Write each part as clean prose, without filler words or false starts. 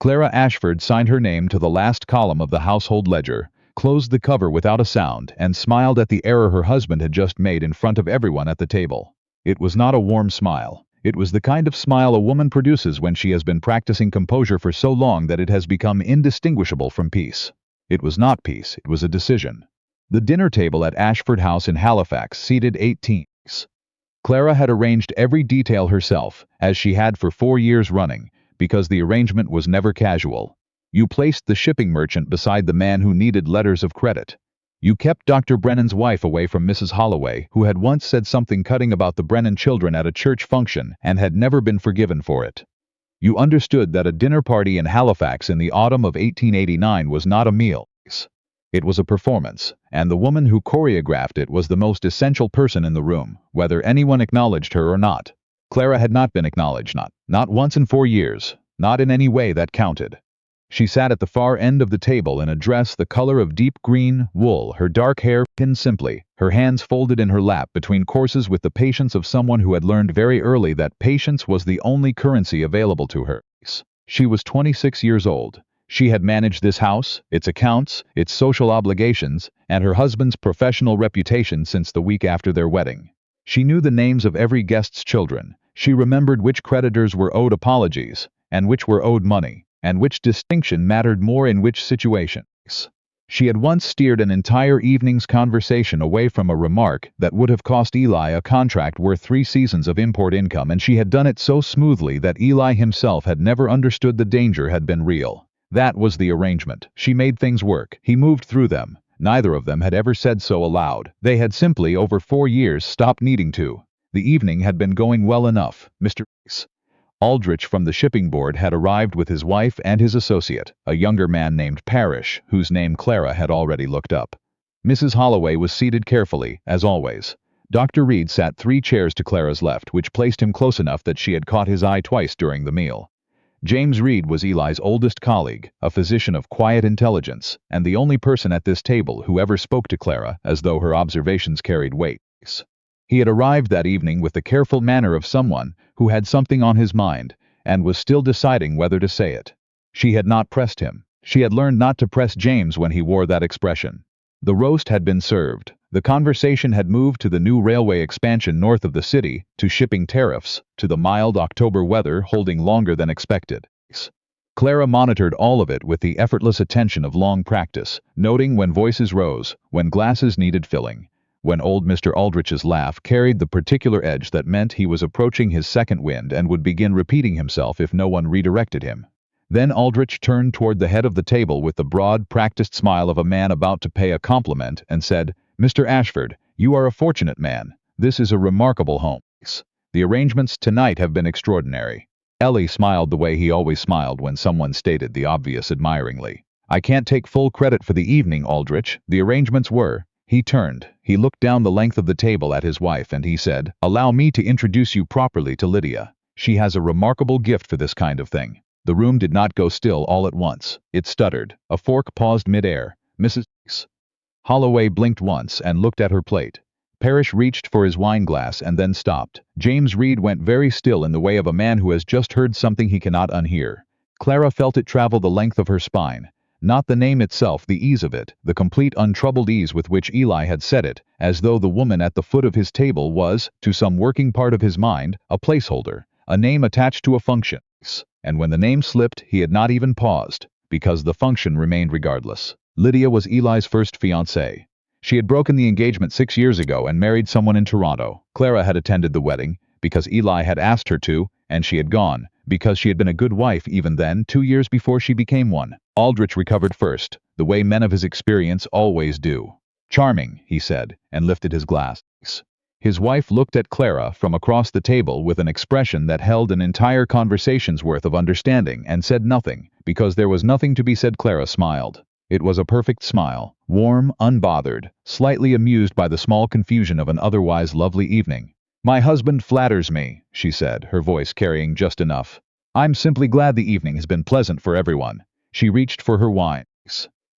Clara Ashford signed her name to the last column of the household ledger, closed the cover without a sound, and smiled at the error her husband had just made in front of everyone at the table. It was not a warm smile. It was the kind of smile a woman produces when she has been practicing composure for so long that it has become indistinguishable from peace. It was not peace, it was a decision. The dinner table at Ashford House in Halifax seated 18. Clara had arranged every detail herself, as she had for 4 years running, because the arrangement was never casual. You placed the shipping merchant beside the man who needed letters of credit. You kept Dr. Brennan's wife away from Mrs. Holloway, who had once said something cutting about the Brennan children at a church function and had never been forgiven for it. You understood that a dinner party in Halifax in the autumn of 1889 was not a meal. It was a performance, and the woman who choreographed it was the most essential person in the room, whether anyone acknowledged her or not. Clara had not been acknowledged, not once in 4 years, not in any way that counted. She sat at the far end of the table in a dress the color of deep green wool, her dark hair pinned simply, her hands folded in her lap between courses with the patience of someone who had learned very early that patience was the only currency available to her. She was 26 years old. She had managed this house, its accounts, its social obligations, and her husband's professional reputation since the week after their wedding. She knew the names of every guest's children. She remembered which creditors were owed apologies, and which were owed money, and which distinction mattered more in which situations. She had once steered an entire evening's conversation away from a remark that would have cost Eli a contract worth 3 seasons of import income, and she had done it so smoothly that Eli himself had never understood the danger had been real. That was the arrangement. She made things work. He moved through them. Neither of them had ever said so aloud. They had simply, over 4 years, stopped needing to. The evening had been going well enough. Mr. Aldrich from the shipping board had arrived with his wife and his associate, a younger man named Parrish, whose name Clara had already looked up. Mrs. Holloway was seated carefully, as always. Dr. Reed sat 3 chairs to Clara's left, which placed him close enough that she had caught his eye twice during the meal. James Reed was Eli's oldest colleague, a physician of quiet intelligence, and the only person at this table who ever spoke to Clara as though her observations carried weight. He had arrived that evening with the careful manner of someone who had something on his mind and was still deciding whether to say it. She had not pressed him. She had learned not to press James when he wore that expression. The roast had been served. The conversation had moved to the new railway expansion north of the city, to shipping tariffs, to the mild October weather holding longer than expected. Clara monitored all of it with the effortless attention of long practice, noting when voices rose, when glasses needed filling, when old Mr. Aldrich's laugh carried the particular edge that meant he was approaching his second wind and would begin repeating himself if no one redirected him. Then Aldrich turned toward the head of the table with the broad, practiced smile of a man about to pay a compliment and said, "Mr. Ashford, you are a fortunate man. This is a remarkable home. The arrangements tonight have been extraordinary." Ellie smiled the way he always smiled when someone stated the obvious admiringly. "I can't take full credit for the evening, Aldrich. The arrangements were—" He turned. He looked down the length of the table at his wife and he said, "Allow me to introduce you properly to Lydia. She has a remarkable gift for this kind of thing." The room did not go still all at once. It stuttered. A fork paused mid-air. Mrs. Holloway blinked once and looked at her plate. Parrish reached for his wine glass and then stopped. James Reed went very still in the way of a man who has just heard something he cannot unhear. Clara felt it travel the length of her spine. Not the name itself, the ease of it, the complete untroubled ease with which Eli had said it, as though the woman at the foot of his table was, to some working part of his mind, a placeholder, a name attached to a function. And when the name slipped, he had not even paused, because the function remained regardless. Lydia was Eli's first fiancée. She had broken the engagement 6 years ago and married someone in Toronto. Clara had attended the wedding, because Eli had asked her to, and she had gone, because she had been a good wife even then, 2 years before she became one. Aldrich recovered first, the way men of his experience always do. "Charming," he said, and lifted his glass. His wife looked at Clara from across the table with an expression that held an entire conversation's worth of understanding and said nothing, because there was nothing to be said. Clara smiled. It was a perfect smile, warm, unbothered, slightly amused by the small confusion of an otherwise lovely evening. "My husband flatters me," she said, her voice carrying just enough. "I'm simply glad the evening has been pleasant for everyone." She reached for her wine.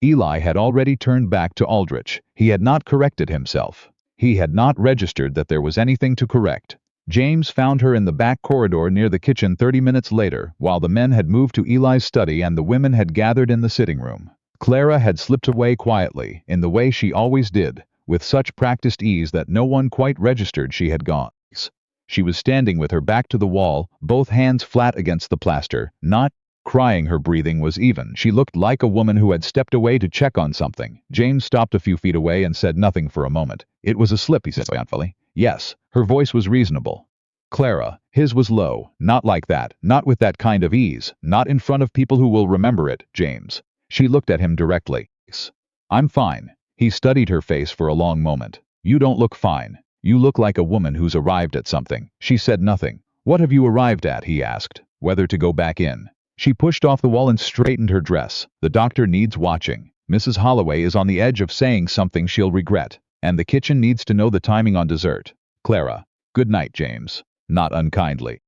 Eli had already turned back to Aldrich. He had not corrected himself. He had not registered that there was anything to correct. James found her in the back corridor near the kitchen 30 minutes later, while the men had moved to Eli's study and the women had gathered in the sitting room. Clara had slipped away quietly, in the way she always did, with such practiced ease that no one quite registered she had gone. She was standing with her back to the wall, both hands flat against the plaster, not crying. Her breathing was even. She looked like a woman who had stepped away to check on something. James stopped a few feet away and said nothing for a moment. "It was a slip," he said triumphantly. "Yes." Her voice was reasonable. "Clara." His was low. "Not like that. Not with that kind of ease. Not in front of people who will remember it, James." She looked at him directly. "I'm fine." He studied her face for a long moment. "You don't look fine. You look like a woman who's arrived at something." She said nothing. "What have you arrived at?" he asked. "Whether to go back in." She pushed off the wall and straightened her dress. "The doctor needs watching. Mrs. Holloway is on the edge of saying something she'll regret. And the kitchen needs to know the timing on dessert. Clara." "Good night, James." Not unkindly.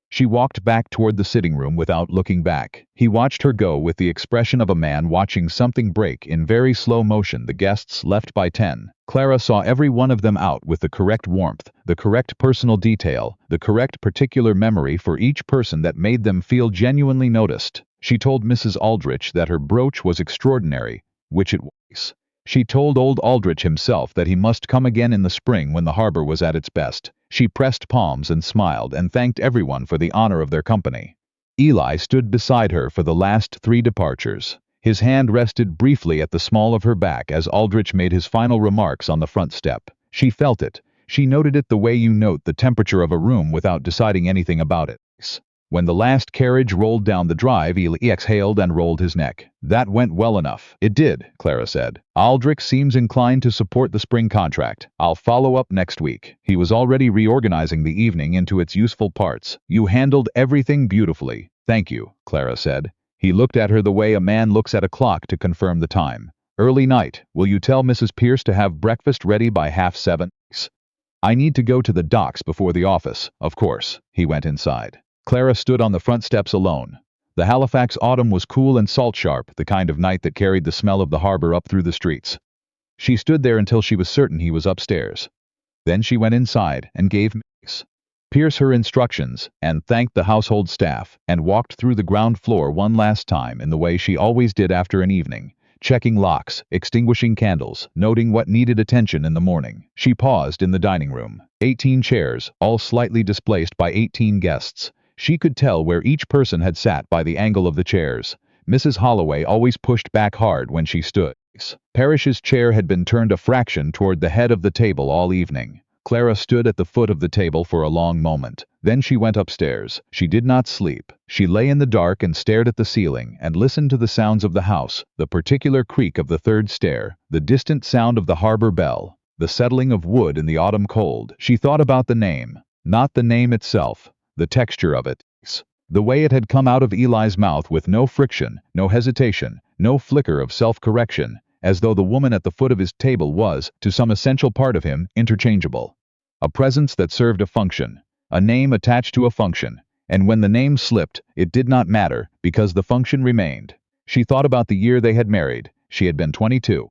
She walked back toward the sitting room without looking back. He watched her go with the expression of a man watching something break in very slow motion. The guests left by 10. Clara saw every one of them out with the correct warmth, the correct personal detail, the correct particular memory for each person that made them feel genuinely noticed. She told Mrs. Aldrich that her brooch was extraordinary, which it was. She told old Aldrich himself that he must come again in the spring when the harbor was at its best. She pressed palms and smiled and thanked everyone for the honor of their company. Eli stood beside her for the last 3 departures. His hand rested briefly at the small of her back as Aldrich made his final remarks on the front step. She felt it. She noted it the way you note the temperature of a room without deciding anything about it. When the last carriage rolled down the drive, Eli exhaled and rolled his neck. "That went well enough." "It did," Clara said. "Aldrich seems inclined to support the spring contract. I'll follow up next week." He was already reorganizing the evening into its useful parts. "You handled everything beautifully." "Thank you," Clara said. He looked at her the way a man looks at a clock to confirm the time. "Early night. Will you tell Mrs. Pierce to have breakfast ready by 7:30? I need to go to the docks before the office." "Of course." He went inside. Clara stood on the front steps alone. The Halifax autumn was cool and salt-sharp, the kind of night that carried the smell of the harbor up through the streets. She stood there until she was certain he was upstairs. Then she went inside and gave Mrs. Pierce her instructions and thanked the household staff and walked through the ground floor one last time in the way she always did after an evening, checking locks, extinguishing candles, noting what needed attention in the morning. She paused in the dining room. 18 chairs, all slightly displaced by 18 guests. She could tell where each person had sat by the angle of the chairs. Mrs. Holloway always pushed back hard when she stood. Parrish's chair had been turned a fraction toward the head of the table all evening. Clara stood at the foot of the table for a long moment. Then she went upstairs. She did not sleep. She lay in the dark and stared at the ceiling and listened to the sounds of the house, the particular creak of the 3rd stair, the distant sound of the harbor bell, the settling of wood in the autumn cold. She thought about the name, not the name itself. The texture of it, the way it had come out of Eli's mouth with no friction, no hesitation, no flicker of self-correction, as though the woman at the foot of his table was, to some essential part of him, interchangeable. A presence that served a function, a name attached to a function, and when the name slipped, it did not matter, because the function remained. She thought about the year they had married. She had been 22.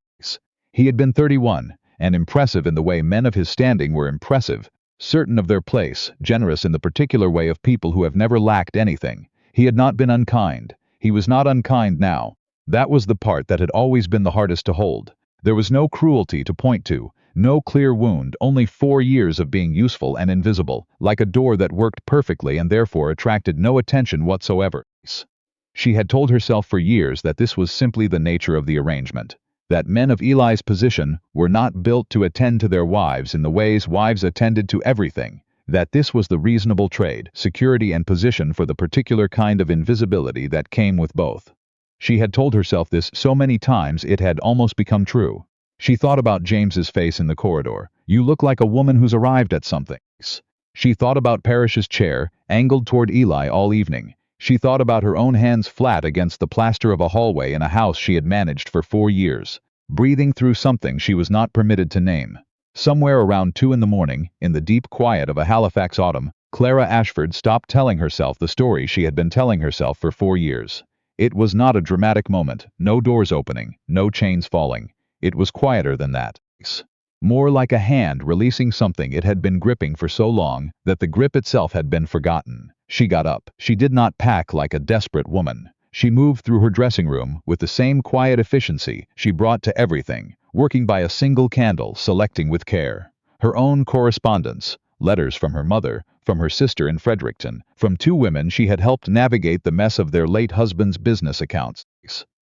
He had been 31, and impressive in the way men of his standing were impressive, certain of their place, generous in the particular way of people who have never lacked anything. He had not been unkind. He was not unkind now. That was the part that had always been the hardest to hold. There was no cruelty to point to, no clear wound, only 4 years of being useful and invisible, like a door that worked perfectly and therefore attracted no attention whatsoever. She had told herself for years that this was simply the nature of the arrangement. That men of Eli's position were not built to attend to their wives in the ways wives attended to everything, that this was the reasonable trade, security and position for the particular kind of invisibility that came with both. She had told herself this so many times it had almost become true. She thought about James's face in the corridor. "You look like a woman who's arrived at something." She thought about Parrish's chair, angled toward Eli all evening. She thought about her own hands flat against the plaster of a hallway in a house she had managed for 4 years, breathing through something she was not permitted to name. Somewhere around 2 in the morning, in the deep quiet of a Halifax autumn, Clara Ashford stopped telling herself the story she had been telling herself for 4 years. It was not a dramatic moment, no doors opening, no chains falling. It was quieter than that. more like a hand releasing something it had been gripping for so long that the grip itself had been forgotten. She got up. She did not pack like a desperate woman. She moved through her dressing room with the same quiet efficiency she brought to everything, working by a single candle, selecting with care. Her own correspondence, letters from her mother, from her sister in Fredericton, from two women she had helped navigate the mess of their late husband's business accounts.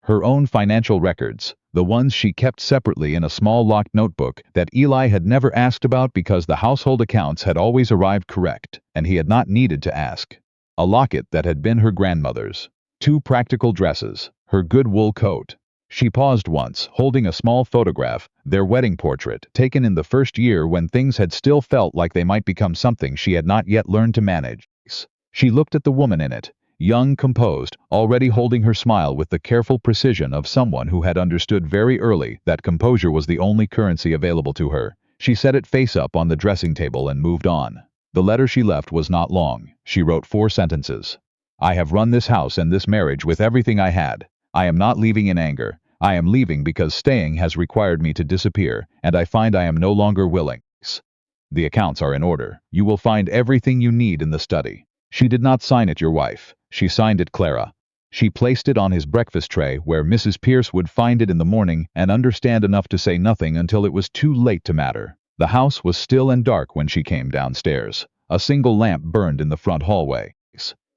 Her own financial records, the ones she kept separately in a small locked notebook that Eli had never asked about because the household accounts had always arrived correct, and he had not needed to ask. A locket that had been her grandmother's. 2 practical dresses, her good wool coat. She paused once, holding a small photograph, their wedding portrait, taken in the first year when things had still felt like they might become something she had not yet learned to manage. She looked at the woman in it, young, composed, already holding her smile with the careful precision of someone who had understood very early that composure was the only currency available to her. She set it face up on the dressing table and moved on. The letter she left was not long. She wrote 4 sentences. I have run this house and this marriage with everything I had. I am not leaving in anger. I am leaving because staying has required me to disappear, and I find I am no longer willing. The accounts are in order. You will find everything you need in the study. She did not sign it your wife. She signed it Clara. She placed it on his breakfast tray where Mrs. Pierce would find it in the morning and understand enough to say nothing until it was too late to matter. The house was still and dark when she came downstairs. A single lamp burned in the front hallway.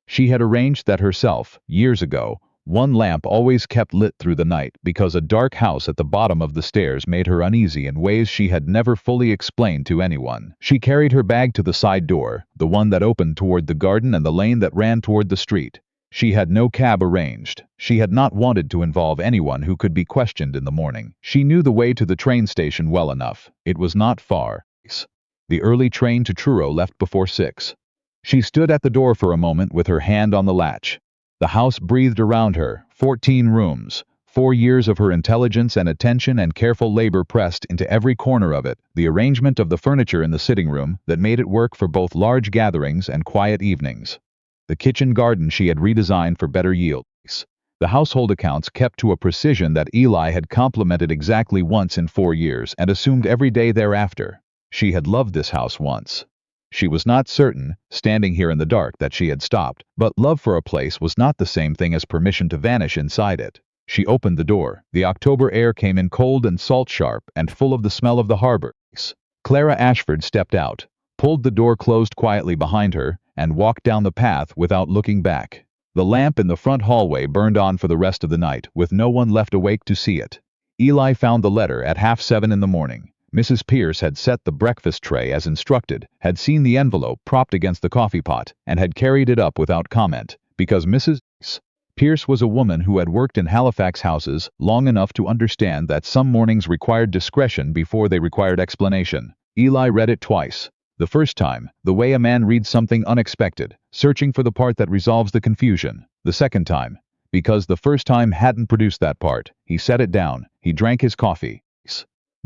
She had arranged that herself, years ago. One lamp always kept lit through the night because a dark house at the bottom of the stairs made her uneasy in ways she had never fully explained to anyone. She carried her bag to the side door, the one that opened toward the garden and the lane that ran toward the street. She had no cab arranged. She had not wanted to involve anyone who could be questioned in the morning. She knew the way to the train station well enough. It was not far. The early train to Truro left before 6. She stood at the door for a moment with her hand on the latch. The house breathed around her, 14 rooms, 4 years of her intelligence and attention and careful labor pressed into every corner of it, the arrangement of the furniture in the sitting room that made it work for both large gatherings and quiet evenings. The kitchen garden she had redesigned for better yields. The household accounts kept to a precision that Eli had complimented exactly once in 4 years and assumed every day thereafter. She had loved this house once. She was not certain, standing here in the dark, that she had stopped, but love for a place was not the same thing as permission to vanish inside it. She opened the door. The October air came in cold and salt-sharp and full of the smell of the harbor. Clara Ashford stepped out, pulled the door closed quietly behind her, and walked down the path without looking back. The lamp in the front hallway burned on for the rest of the night, with no one left awake to see it. Eli found the letter at 6:30 in the morning. Mrs. Pierce had set the breakfast tray as instructed, had seen the envelope propped against the coffee pot, and had carried it up without comment, because Mrs. Pierce was a woman who had worked in Halifax houses long enough to understand that some mornings required discretion before they required explanation. Eli read it twice. The first time, the way a man reads something unexpected, searching for the part that resolves the confusion. The second time, because the first time hadn't produced that part, he set it down, he drank his coffee.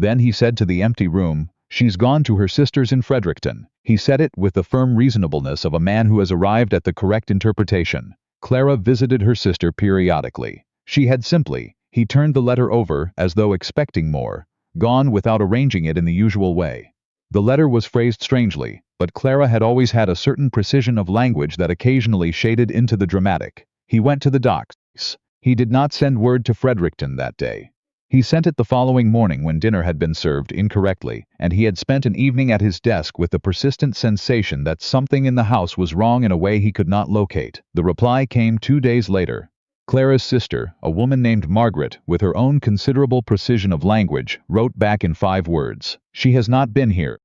Then he said to the empty room, "She's gone to her sister's in Fredericton." He said it with the firm reasonableness of a man who has arrived at the correct interpretation. Clara visited her sister periodically. She had simply, he turned the letter over as though expecting more, gone without arranging it in the usual way. The letter was phrased strangely, but Clara had always had a certain precision of language that occasionally shaded into the dramatic. He went to the docks. He did not send word to Fredericton that day. He sent it the following morning when dinner had been served incorrectly, and he had spent an evening at his desk with the persistent sensation that something in the house was wrong in a way he could not locate. The reply came 2 days later. Clara's sister, a woman named Margaret, with her own considerable precision of language, wrote back in 5 words. "She has not been here."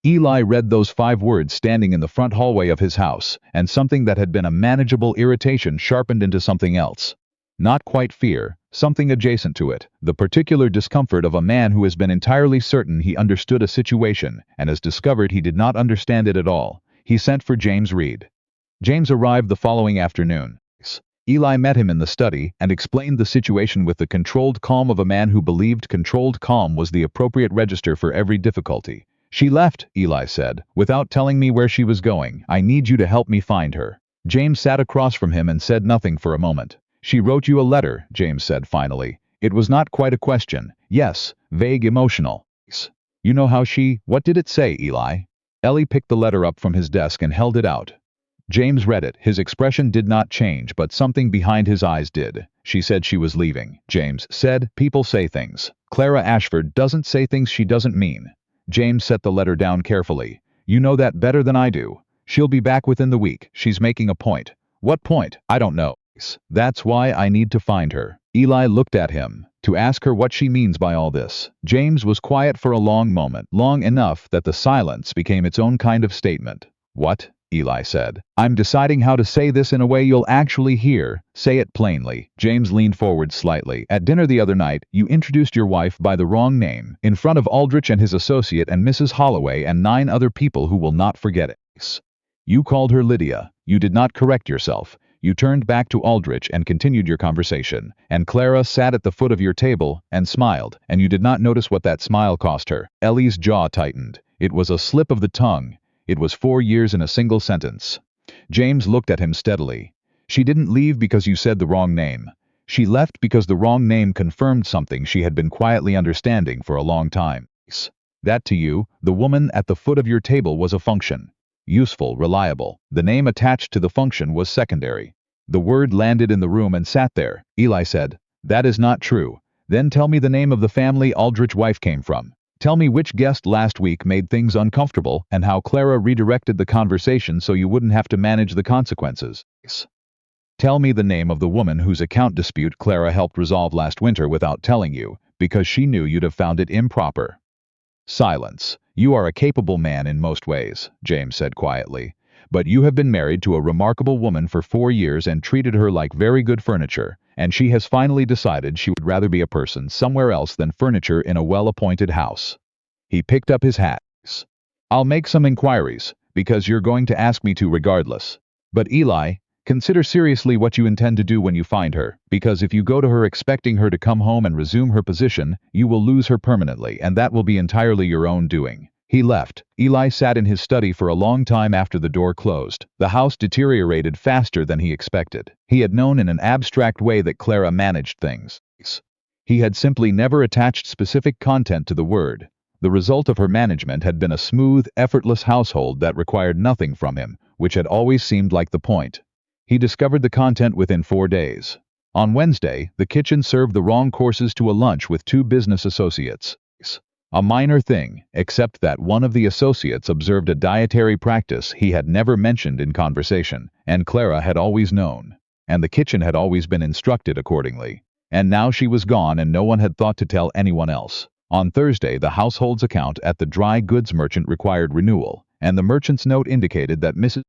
Eli read those 5 words standing in the front hallway of his house, and something that had been a manageable irritation sharpened into something else. Not quite fear, something adjacent to it, the particular discomfort of a man who has been entirely certain he understood a situation and has discovered he did not understand it at all. He sent for James Reed. James arrived the following afternoon. Eli met him in the study and explained the situation with the controlled calm of a man who believed controlled calm was the appropriate register for every difficulty. "She left," Eli said, "without telling me where she was going. I need you to help me find her." James sat across from him and said nothing for a moment. "She wrote you a letter," James said finally. "It was not quite a question. Yes, vague, emotional. You know how what did it say, Eli? Ellie picked the letter up from his desk and held it out. James read it. His expression did not change, but something behind his eyes did. She said she was leaving. James said, people say things. Clara Ashford doesn't say things she doesn't mean. James set the letter down carefully. You know that better than I do. She'll be back within the week. She's making a point. What point? I don't know. That's why I need to find her. Eli looked at him to ask her what she means by all this. James was quiet for a long moment, long enough that the silence became its own kind of statement. What? Eli said. I'm deciding how to say this in a way you'll actually hear. Say it plainly. James leaned forward slightly. At dinner the other night, you introduced your wife by the wrong name, in front of Aldrich and his associate and Mrs. Holloway and 9 other people who will not forget it. You called her Lydia. You did not correct yourself. You turned back to Aldrich and continued your conversation, and Clara sat at the foot of your table and smiled, and you did not notice what that smile cost her. Ellie's jaw tightened. It was a slip of the tongue. It was 4 years in a single sentence. James looked at him steadily. She didn't leave because you said the wrong name. She left because the wrong name confirmed something she had been quietly understanding for a long time. That to you, the woman at the foot of your table was a function. Useful, reliable. The name attached to the function was secondary. The word landed in the room and sat there. Eli said, that is not true. Then tell me the name of the family Aldrich's wife came from. Tell me which guest last week made things uncomfortable and how Clara redirected the conversation so you wouldn't have to manage the consequences. Tell me the name of the woman whose account dispute Clara helped resolve last winter without telling you, because she knew you'd have found it improper. Silence. You are a capable man in most ways, James said quietly. But you have been married to a remarkable woman for 4 years and treated her like very good furniture, and she has finally decided she would rather be a person somewhere else than furniture in a well-appointed house. He picked up his hat. I'll make some inquiries, because you're going to ask me to regardless. But Eli, consider seriously what you intend to do when you find her, because if you go to her expecting her to come home and resume her position, you will lose her permanently, and that will be entirely your own doing. He left. Eli sat in his study for a long time after the door closed. The house deteriorated faster than he expected. He had known in an abstract way that Clara managed things. He had simply never attached specific content to the word. The result of her management had been a smooth, effortless household that required nothing from him, which had always seemed like the point. He discovered the content within 4 days. On Wednesday, the kitchen served the wrong courses to a lunch with 2 business associates. A minor thing, except that one of the associates observed a dietary practice he had never mentioned in conversation, and Clara had always known, and the kitchen had always been instructed accordingly. And now she was gone and no one had thought to tell anyone else. On Thursday, the household's account at the dry goods merchant required renewal, and the merchant's note indicated that Mrs.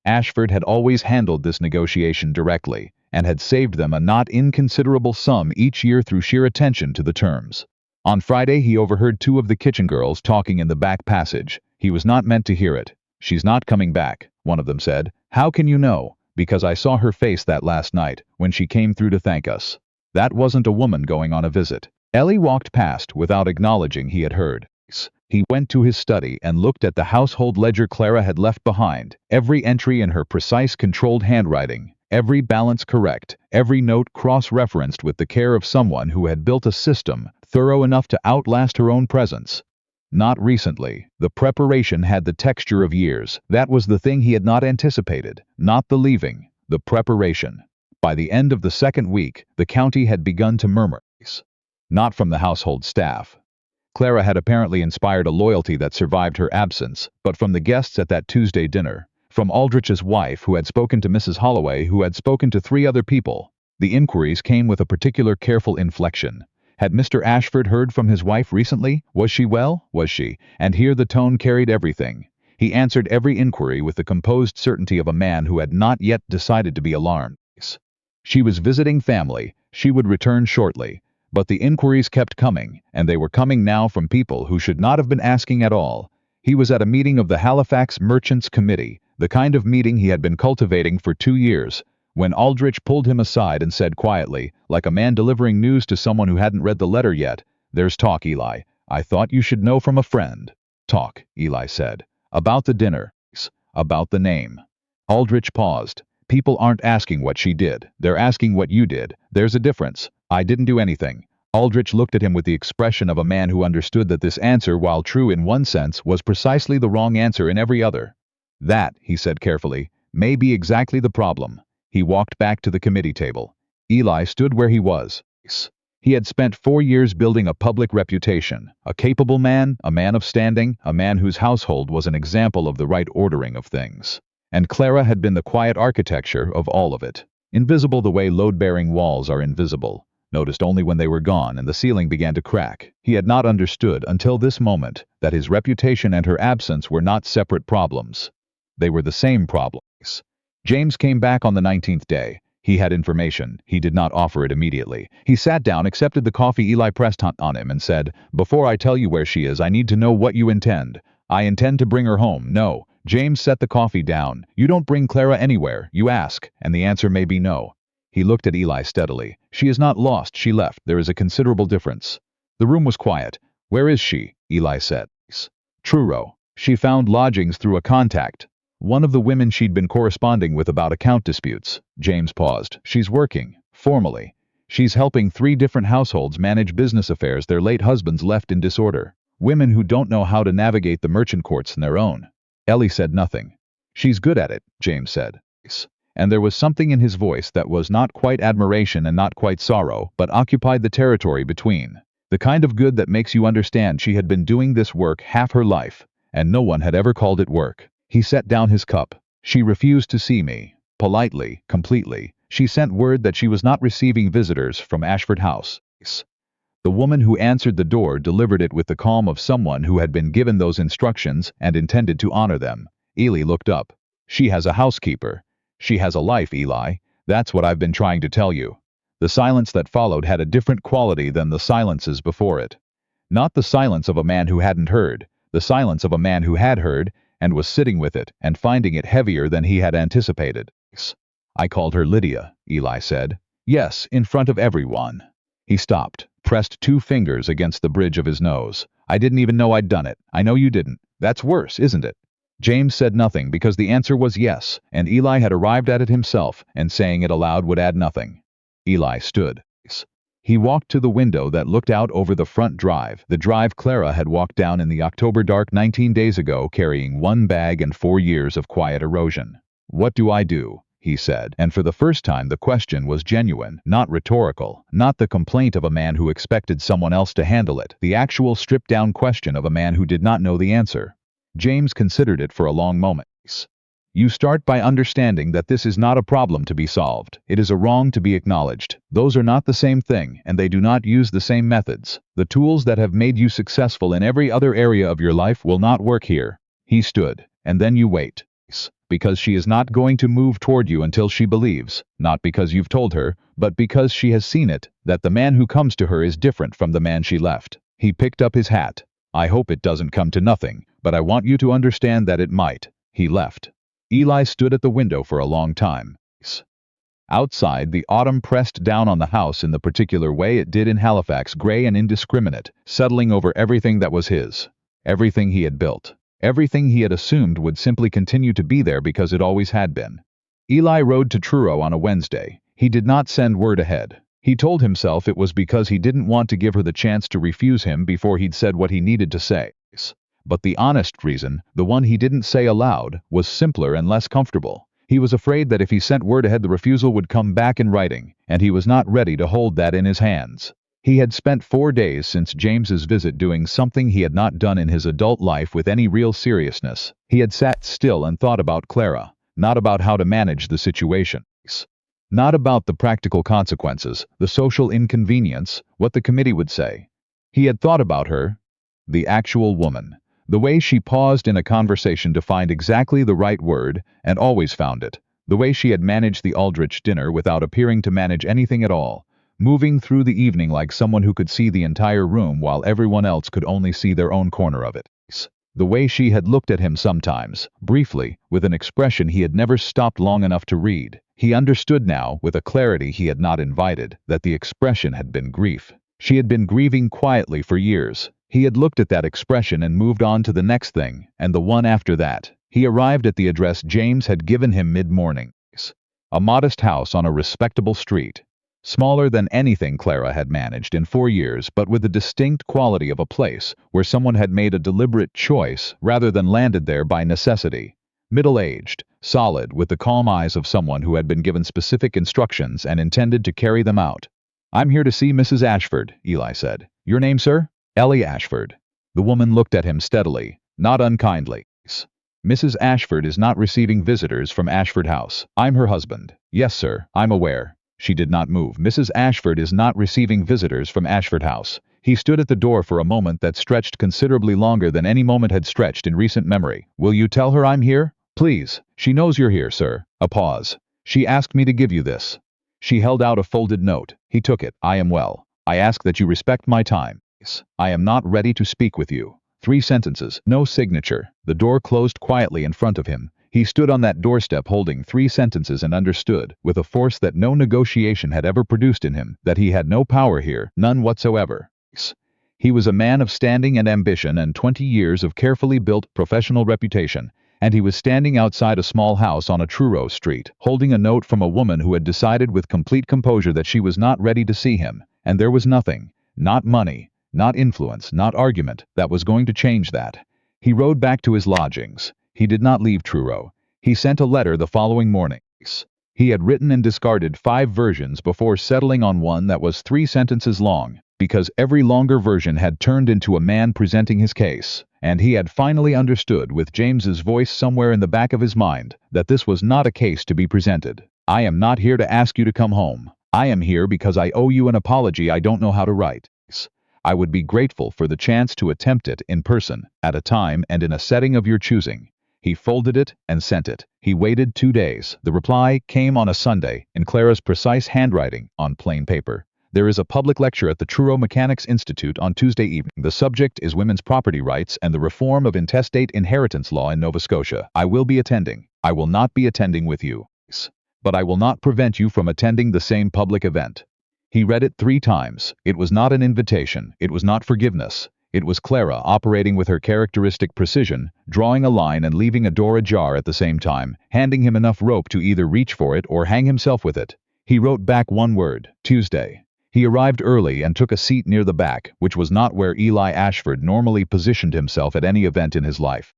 Ashford had always handled this negotiation directly, and had saved them a not inconsiderable sum each year through sheer attention to the terms. On Friday, he overheard 2 of the kitchen girls talking in the back passage. He was not meant to hear it. She's not coming back, one of them said. How can you know? Because I saw her face that last night, when she came through to thank us. That wasn't a woman going on a visit. Ellie walked past without acknowledging he had heard. He went to his study and looked at the household ledger Clara had left behind, every entry in her precise, controlled handwriting. Every balance correct, every note cross-referenced with the care of someone who had built a system thorough enough to outlast her own presence. Not recently. The preparation had the texture of years. That was the thing he had not anticipated. Not the leaving, the preparation. By the end of the 2nd week, the county had begun to murmur. Not from the household staff. Clara had apparently inspired a loyalty that survived her absence, but from the guests at that Tuesday dinner. From Aldrich's wife, who had spoken to Mrs. Holloway, who had spoken to 3 other people. The inquiries came with a particular careful inflection. Had Mr. Ashford heard from his wife recently? Was she well? Was she? And here the tone carried everything. He answered every inquiry with the composed certainty of a man who had not yet decided to be alarmed. She was visiting family. She would return shortly. But the inquiries kept coming, and they were coming now from people who should not have been asking at all. He was at a meeting of the Halifax Merchants Committee, the kind of meeting he had been cultivating for 2 years, when Aldrich pulled him aside and said quietly, like a man delivering news to someone who hadn't read the letter yet, "There's talk, Eli. I thought you should know from a friend." "Talk," Eli said. "About the dinner. About the name." Aldrich paused. "People aren't asking what she did. They're asking what you did. There's a difference. I didn't do anything. Aldrich looked at him with the expression of a man who understood that this answer, while true in one sense, was precisely the wrong answer in every other. "That," he said carefully, "may be exactly the problem." He walked back to the committee table. Eli stood where he was. He had spent 4 years building a public reputation, a capable man, a man of standing, a man whose household was an example of the right ordering of things. And Clara had been the quiet architecture of all of it. Invisible the way load-bearing walls are invisible, noticed only when they were gone and the ceiling began to crack. He had not understood until this moment that his reputation and her absence were not separate problems. They were the same problems. James came back on the 19th day. He had information. He did not offer it immediately. He sat down, accepted the coffee Eli pressed on him, and said, "Before I tell you where she is, I need to know what you intend." "I intend to bring her home." "No." James set the coffee down. "You don't bring Clara anywhere. You ask, and the answer may be no." He looked at Eli steadily. "She is not lost. She left. There is a considerable difference." The room was quiet. "Where is she?" Eli said. "Truro. She found lodgings through a contact. One of the women she'd been corresponding with about account disputes." James paused. "She's working. Formally. She's helping 3 different households manage business affairs their late husbands left in disorder. Women who don't know how to navigate the merchant courts on their own." Ellie said nothing. "She's good at it," James said. And there was something in his voice that was not quite admiration and not quite sorrow, but occupied the territory between. The kind of good that makes you understand she had been doing this work half her life, and no one had ever called it work. He set down his cup. "She refused to see me. Politely, completely. She sent word that she was not receiving visitors from Ashford House." The woman who answered the door delivered it with the calm of someone who had been given those instructions and intended to honor them. Eli looked up. "She has a housekeeper. She has a life, Eli. That's what I've been trying to tell you." The silence that followed had a different quality than the silences before it. Not the silence of a man who hadn't heard, the silence of a man who had heard, and was sitting with it, and finding it heavier than he had anticipated. "I called her Lydia," Eli said. "Yes, in front of everyone." He stopped, pressed 2 fingers against the bridge of his nose. "I didn't even know I'd done it. I know you didn't. That's worse, isn't it?" James said nothing because the answer was yes, and Eli had arrived at it himself, and saying it aloud would add nothing. Eli stood. He walked to the window that looked out over the front drive, the drive Clara had walked down in the October dark 19 days ago, carrying 1 bag and 4 years of quiet erosion. "What do I do?" he said, and for the first time the question was genuine, not rhetorical, not the complaint of a man who expected someone else to handle it, the actual stripped-down question of a man who did not know the answer. James considered it for a long moment. "You start by understanding that this is not a problem to be solved. It is a wrong to be acknowledged. Those are not the same thing, and they do not use the same methods. The tools that have made you successful in every other area of your life will not work here." He stood. "And then you wait. Because she is not going to move toward you until she believes, not because you've told her, but because she has seen it, that the man who comes to her is different from the man she left." He picked up his hat. "I hope it doesn't come to nothing, but I want you to understand that it might." He left. Eli stood at the window for a long time. Outside, the autumn pressed down on the house in the particular way it did in Halifax, gray and indiscriminate, settling over everything that was his, everything he had built, everything he had assumed would simply continue to be there because it always had been. Eli rode to Truro on a Wednesday. He did not send word ahead. He told himself it was because he didn't want to give her the chance to refuse him before he'd said what he needed to say. But the honest reason, the one he didn't say aloud, was simpler and less comfortable. He was afraid that if he sent word ahead the refusal would come back in writing, and he was not ready to hold that in his hands. He had spent 4 days since James's visit doing something he had not done in his adult life with any real seriousness. He had sat still and thought about Clara, not about how to manage the situation. Not about the practical consequences, the social inconvenience, what the committee would say. He had thought about her, the actual woman. The way she paused in a conversation to find exactly the right word, and always found it. The way she had managed the Aldrich dinner without appearing to manage anything at all, moving through the evening like someone who could see the entire room while everyone else could only see their own corner of it. The way she had looked at him sometimes, briefly, with an expression he had never stopped long enough to read. He understood now, with a clarity he had not invited, that the expression had been grief. She had been grieving quietly for years. He had looked at that expression and moved on to the next thing, and the one after that. He arrived at the address James had given him mid-morning. A modest house on a respectable street. Smaller than anything Clara had managed in 4 years, but with the distinct quality of a place where someone had made a deliberate choice rather than landed there by necessity. Middle-aged, solid, with the calm eyes of someone who had been given specific instructions and intended to carry them out. "I'm here to see Mrs. Ashford," Eli said. "Your name, sir?" "Ellie Ashford." The woman looked at him steadily, not unkindly. "Mrs. Ashford is not receiving visitors from Ashford House. I'm her husband." "Yes, sir, I'm aware." She did not move. "Mrs. Ashford is not receiving visitors from Ashford House." He stood at the door for a moment that stretched considerably longer than any moment had stretched in recent memory. "Will you tell her I'm here? Please. She knows you're here, sir." A pause. "She asked me to give you this." She held out a folded note. He took it. "I am well. I ask that you respect my time. I am not ready to speak with you." 3 sentences, no signature. The door closed quietly in front of him. He stood on that doorstep holding 3 sentences and understood, with a force that no negotiation had ever produced in him, that he had no power here, none whatsoever. He was a man of standing and ambition and 20 years of carefully built professional reputation, and he was standing outside a small house on a Truro street, holding a note from a woman who had decided with complete composure that she was not ready to see him, and there was nothing, not money, not influence, not argument, that was going to change that. He rode back to his lodgings. He did not leave Truro. He sent a letter the following morning. He had written and discarded 5 versions before settling on one that was 3 sentences long, because every longer version had turned into a man presenting his case, and he had finally understood, with James's voice somewhere in the back of his mind, that this was not a case to be presented. "I am not here to ask you to come home. I am here because I owe you an apology I don't know how to write. I would be grateful for the chance to attempt it in person, at a time and in a setting of your choosing." He folded it and sent it. He waited 2 days. The reply came on a Sunday, in Clara's precise handwriting, on plain paper. "There is a public lecture at the Truro Mechanics Institute on Tuesday evening. The subject is women's property rights and the reform of intestate inheritance law in Nova Scotia. I will be attending. I will not be attending with you. But I will not prevent you from attending the same public event." He read it 3 times. It was not an invitation. It was not forgiveness. It was Clara operating with her characteristic precision, drawing a line and leaving a door ajar at the same time, handing him enough rope to either reach for it or hang himself with it. He wrote back one word: Tuesday. He arrived early and took a seat near the back, which was not where Eli Ashford normally positioned himself at any event in his life.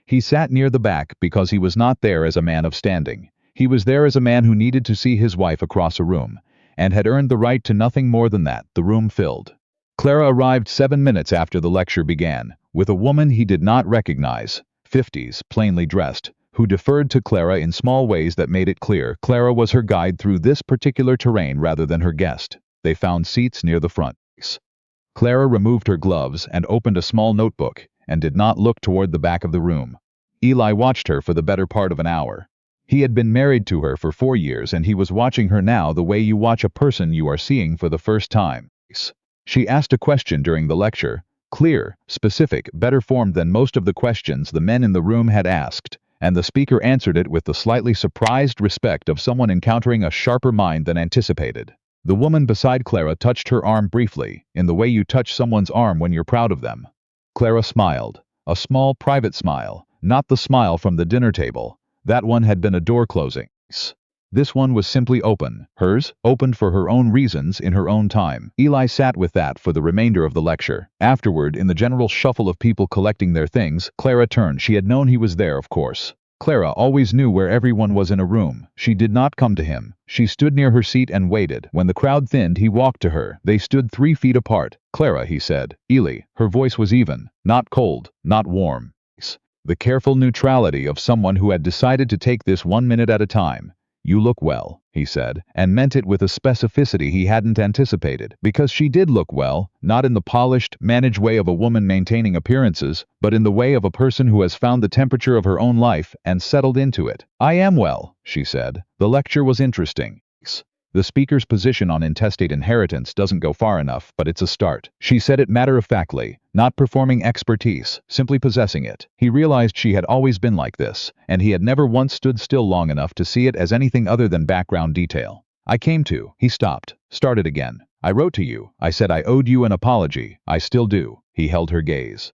He sat near the back because he was not there as a man of standing. He was there as a man who needed to see his wife across a room, and had earned the right to nothing more than that. The room filled. Clara arrived 7 minutes after the lecture began, with a woman he did not recognize, 50s, plainly dressed, who deferred to Clara in small ways that made it clear Clara was her guide through this particular terrain rather than her guest. They found seats near the front. Clara removed her gloves and opened a small notebook, and did not look toward the back of the room. Eli watched her for the better part of an hour. He had been married to her for 4 years, and he was watching her now the way you watch a person you are seeing for the first time. She asked a question during the lecture, clear, specific, better formed than most of the questions the men in the room had asked, and the speaker answered it with the slightly surprised respect of someone encountering a sharper mind than anticipated. The woman beside Clara touched her arm briefly, in the way you touch someone's arm when you're proud of them. Clara smiled, a small private smile, not the smile from the dinner table. That one had been a door closing. This one was simply open. Hers, opened for her own reasons in her own time. Eli sat with that for the remainder of the lecture. Afterward, in the general shuffle of people collecting their things, Clara turned. She had known he was there, of course. Clara always knew where everyone was in a room. She did not come to him. She stood near her seat and waited. When the crowd thinned, he walked to her. They stood 3 feet apart. "Clara," he said. "Eli." Her voice was even, not cold, not warm. The careful neutrality of someone who had decided to take this 1 minute at a time. "You look well," he said, and meant it with a specificity he hadn't anticipated, because she did look well, not in the polished, managed way of a woman maintaining appearances, but in the way of a person who has found the temperature of her own life and settled into it. "I am well," she said. The lecture was interesting. The speaker's position on intestate inheritance doesn't go far enough, but it's a start. She said it matter-of-factly, not performing expertise, simply possessing it. He realized she had always been like this, and he had never once stood still long enough to see it as anything other than background detail. He stopped, started again. "I wrote to you. I said I owed you an apology. I still do." He held her gaze.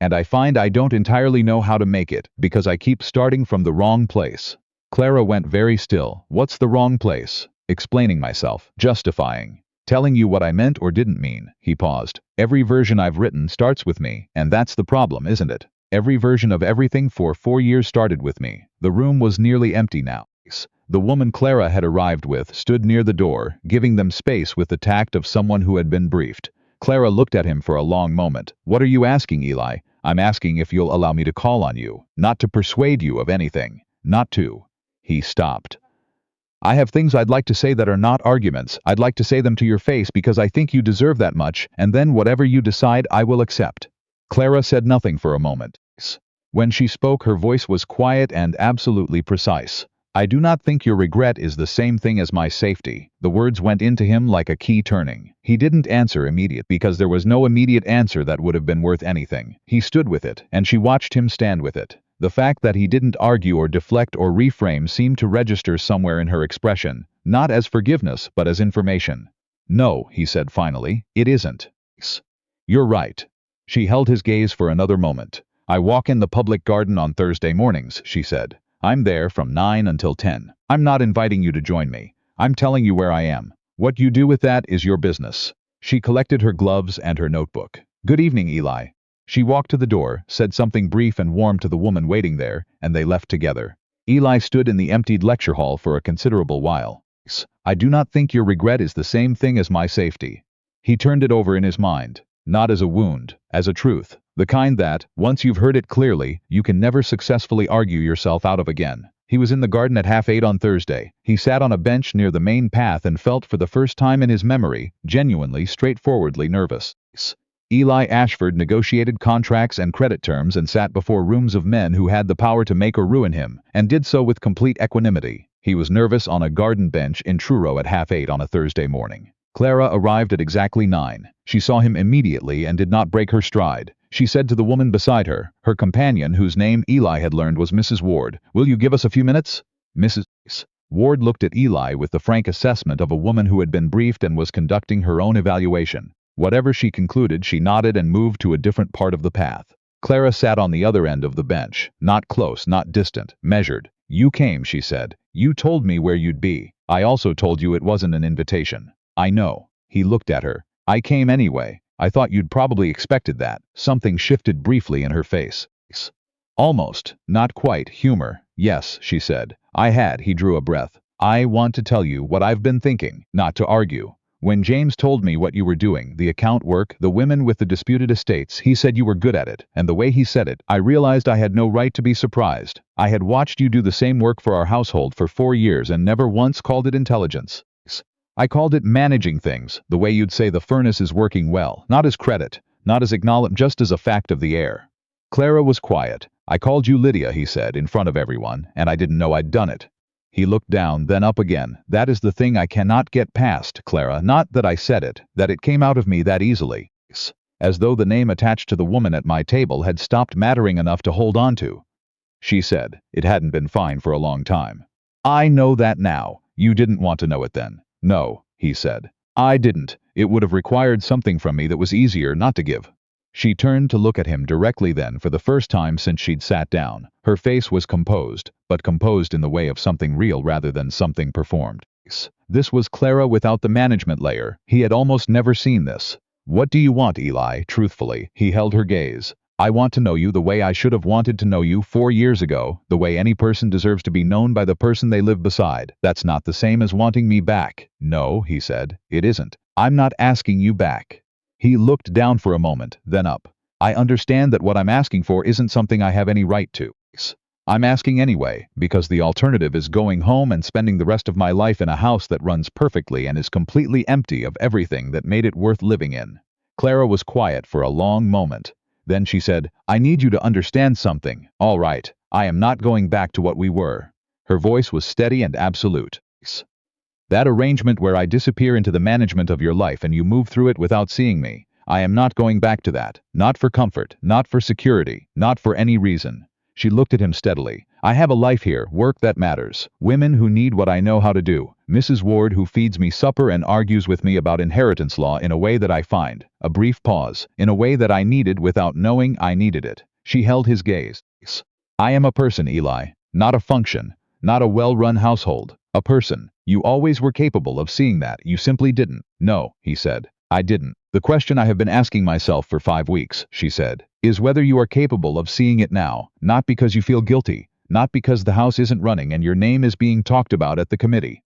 "And I find I don't entirely know how to make it, because I keep starting from the wrong place." Clara went very still. "What's the wrong place?" explaining myself, justifying, telling you what I meant or didn't mean. He paused. Every version I've written starts with me, and that's the problem, isn't it? Every version of everything for 4 years started with me. The room was nearly empty now. The woman Clara had arrived with stood near the door, giving them space with the tact of someone who had been briefed. Clara looked at him for a long moment. What are you asking, Eli? I'm asking if you'll allow me to call on you, not to persuade you of anything, not to. He stopped. I have things I'd like to say that are not arguments. I'd like to say them to your face because I think you deserve that much, and then whatever you decide I will accept. Clara said nothing for a moment. When she spoke, her voice was quiet and absolutely precise. I do not think your regret is the same thing as my safety. The words went into him like a key turning. He didn't answer immediately because there was no immediate answer that would have been worth anything. He stood with it, and she watched him stand with it. The fact that he didn't argue or deflect or reframe seemed to register somewhere in her expression, not as forgiveness but as information. No, he said finally, it isn't. You're right. She held his gaze for another moment. I walk in the public garden on Thursday mornings, she said. I'm there from 9 until 10. I'm not inviting you to join me. I'm telling you where I am. What you do with that is your business. She collected her gloves and her notebook. Good evening, Eli. She walked to the door, said something brief and warm to the woman waiting there, and they left together. Eli stood in the emptied lecture hall for a considerable while. I do not think your regret is the same thing as my safety. He turned it over in his mind, not as a wound, as a truth. The kind that, once you've heard it clearly, you can never successfully argue yourself out of again. He was in the garden at 8:30 on Thursday. He sat on a bench near the main path and felt for the first time in his memory, genuinely, straightforwardly nervous. Eli Ashford negotiated contracts and credit terms and sat before rooms of men who had the power to make or ruin him, and did so with complete equanimity. He was nervous on a garden bench in Truro at 8:30 on a Thursday morning. Clara arrived at exactly 9. She saw him immediately and did not break her stride. She said to the woman beside her, her companion whose name Eli had learned was Mrs. Ward, "Will you give us a few minutes?" Mrs. Ward looked at Eli with the frank assessment of a woman who had been briefed and was conducting her own evaluation. Whatever she concluded, she nodded and moved to a different part of the path. Clara sat on the other end of the bench, not close, not distant, measured. "You came," she said. "You told me where you'd be. I also told you it wasn't an invitation." "I know." He looked at her. "I came anyway. I thought you'd probably expected that." Something shifted briefly in her face. Almost, not quite, humor. "Yes," she said. "I had." He drew a breath. "I want to tell you what I've been thinking, not to argue. When James told me what you were doing, the account work, the women with the disputed estates, he said you were good at it, and the way he said it, I realized I had no right to be surprised. I had watched you do the same work for our household for 4 years and never once called it intelligence. I called it managing things, the way you'd say the furnace is working well, not as credit, not as acknowledgement, just as a fact of the air." Clara was quiet. "I called you Lydia," he said, in front of everyone, "and I didn't know I'd done it." He looked down, then up again. "That is the thing I cannot get past, Clara. Not that I said it, that it came out of me that easily." As though the name attached to the woman at my table had stopped mattering enough to hold on to. She said, "It hadn't been fine for a long time." "I know that now. You didn't want to know it then." "No," he said. "I didn't. It would have required something from me that was easier not to give." She turned to look at him directly then for the first time since she'd sat down. Her face was composed, but composed in the way of something real rather than something performed. This was Clara without the management layer. He had almost never seen this. "What do you want, Eli?" Truthfully, he held her gaze. "I want to know you the way I should have wanted to know you 4 years ago, the way any person deserves to be known by the person they live beside. That's not the same as wanting me back." "No," he said, "it isn't. I'm not asking you back." He looked down for a moment, then up. "I understand that what I'm asking for isn't something I have any right to. I'm asking anyway, because the alternative is going home and spending the rest of my life in a house that runs perfectly and is completely empty of everything that made it worth living in." Clara was quiet for a long moment. Then she said, "I need you to understand something. All right, I am not going back to what we were." Her voice was steady and absolute. "That arrangement where I disappear into the management of your life and you move through it without seeing me, I am not going back to that. Not for comfort, not for security, not for any reason." She looked at him steadily. "I have a life here, work that matters, women who need what I know how to do, Mrs. Ward who feeds me supper and argues with me about inheritance law in a way that I find," a brief pause, "in a way that I needed without knowing I needed it." She held his gaze. "I am a person, Eli, not a function, not a well-run household, A person. You always were capable of seeing that. You simply didn't. No, he said. I didn't. The question I have been asking myself for 5 weeks, she said, is whether you are capable of seeing it now, not because you feel guilty, not because the house isn't running and your name is being talked about at the committee,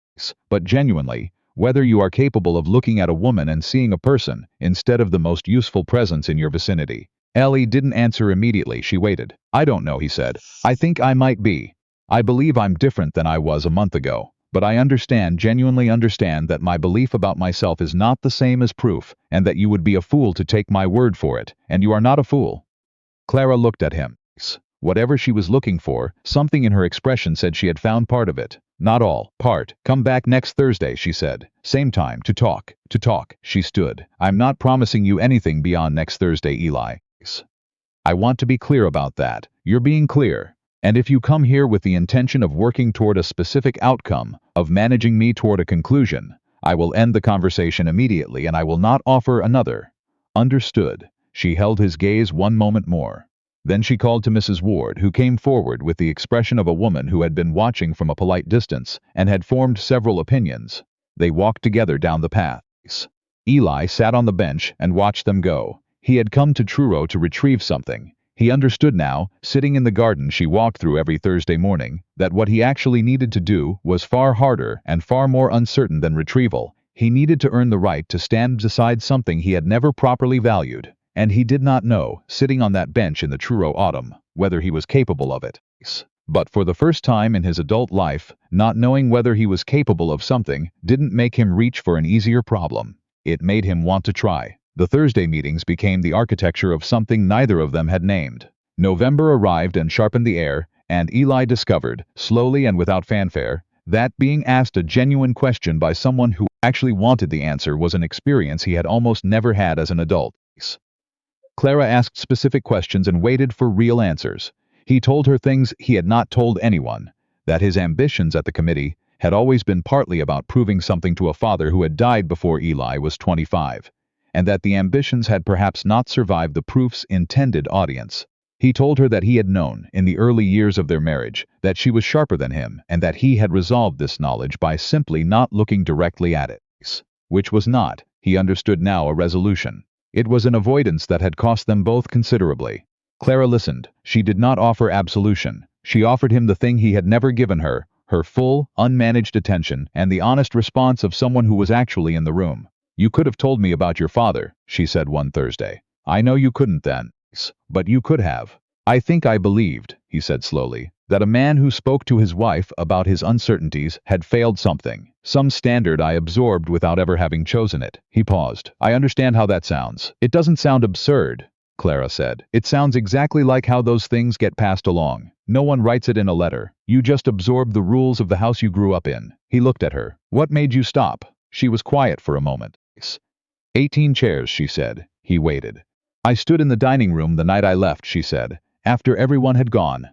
but genuinely, whether you are capable of looking at a woman and seeing a person instead of the most useful presence in your vicinity. Ellie didn't answer immediately. She waited. I don't know, he said. I think I might be. I believe I'm different than I was a month ago. But I genuinely understand that my belief about myself is not the same as proof, and that you would be a fool to take my word for it, and you are not a fool. Clara looked at him. Whatever she was looking for, something in her expression said she had found part of it. Not all. Part. Come back next Thursday, she said. Same time, to talk. To talk. She stood. I'm not promising you anything beyond next Thursday, Eli. I want to be clear about that. You're being clear. And if you come here with the intention of working toward a specific outcome, of managing me toward a conclusion, I will end the conversation immediately and I will not offer another. Understood. She held his gaze one moment more. Then she called to Mrs. Ward, who came forward with the expression of a woman who had been watching from a polite distance and had formed several opinions. They walked together down the path. Eli sat on the bench and watched them go. He had come to Truro to retrieve something. He understood now, sitting in the garden she walked through every Thursday morning, that what he actually needed to do was far harder and far more uncertain than retrieval. He needed to earn the right to stand beside something he had never properly valued, and he did not know, sitting on that bench in the Truro autumn, whether he was capable of it. But for the first time in his adult life, not knowing whether he was capable of something didn't make him reach for an easier problem. It made him want to try. The Thursday meetings became the architecture of something neither of them had named. November arrived and sharpened the air, and Eli discovered, slowly and without fanfare, that being asked a genuine question by someone who actually wanted the answer was an experience he had almost never had as an adult. Clara asked specific questions and waited for real answers. He told her things he had not told anyone, that his ambitions at the committee had always been partly about proving something to a father who had died before Eli was 25. And that the ambitions had perhaps not survived the proof's intended audience. He told her that he had known, in the early years of their marriage, that she was sharper than him, and that he had resolved this knowledge by simply not looking directly at it. Which was not, he understood now, a resolution. It was an avoidance that had cost them both considerably. Clara listened. She did not offer absolution. She offered him the thing he had never given her full, unmanaged attention, and the honest response of someone who was actually in the room. You could have told me about your father, she said one Thursday. I know you couldn't then, but you could have. I think I believed, he said slowly, that a man who spoke to his wife about his uncertainties had failed something, some standard I absorbed without ever having chosen it. He paused. I understand how that sounds. It doesn't sound absurd, Clara said. It sounds exactly like how those things get passed along. No one writes it in a letter. You just absorb the rules of the house you grew up in. He looked at her. What made you stop? She was quiet for a moment. 18 chairs, she said. He waited. I stood in the dining room the night I left, she said, after everyone had gone.